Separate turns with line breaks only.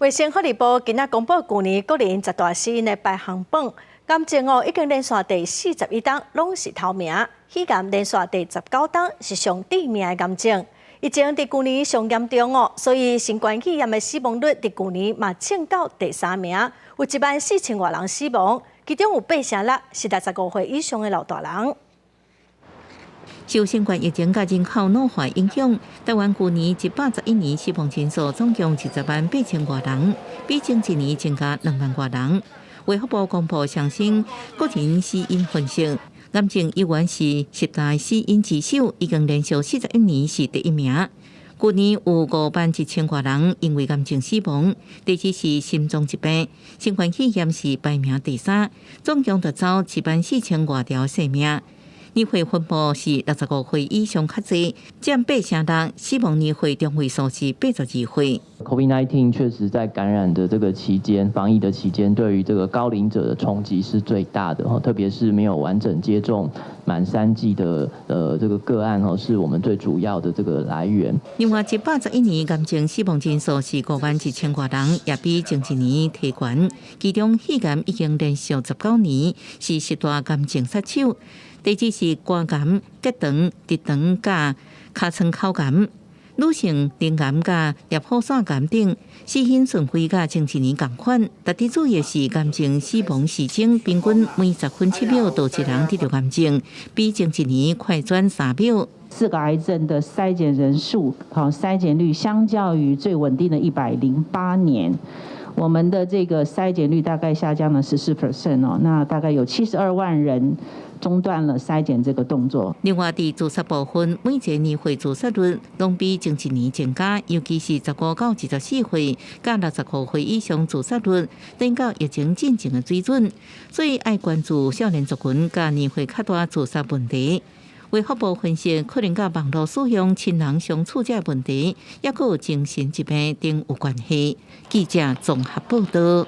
卫生福利部今仔公布去年国人十大死因的排行榜，癌症已经连续第41档，拢是头名；肺癌连续第19档，是上第名的癌症。疫情伫去年上严重所以新冠肺炎的死亡率伫去年嘛冲到第3名，有14000多人死亡，其中有8成6是65岁以上的老大人。
受新冠疫情甲人口老化影响，台湾去年111年死亡人数总共208000多人，比前一年增加2万多人。卫福部公布上升个人死因分析，癌症依然是10大死因之首，已经连续41年是第1名。去年有51000多人因为癌症死亡，第2是心脏疾病，新冠肺炎是排名第3，总共就走14000多条性命。年岁分布是65岁以上较侪，占8成6，死亡年岁中位数是82岁。
COVID-19 确实在感染的这个期间，防疫的期间，对于这个高龄者的冲击是最大的，特别是没有完整接种满3剂的这个个案是我们最主要的这个来源。
另外，181年癌症死亡人数是51000多人，也比前一年提悬。其中肺癌已经连续19年是10大癌症杀手。第2是肝癌、结肠、直肠甲尻川口癌、女性肠癌甲裂泡腺癌等，死因顺序甲前一年同款。特别注意的是，癌症死亡时间平均每10分7秒就一人得到癌症，比前一年快转3秒。
4个癌症的筛检人数，筛检率相较于最稳定的108年。我们的这个筛检率大概下降了14%那大概有72万人中断了筛检这个动作。
另外，伫自杀部分，每一个年岁自杀率拢比前一年增加，尤其是15到24岁、甲65岁以上自杀率登到疫情进前的水准，所以爱关注少年族群甲年岁较大自杀问题。卫福部分析，可能甲网络使用、亲人相处这问题，也有精神疾病等有关系。记者综合报道。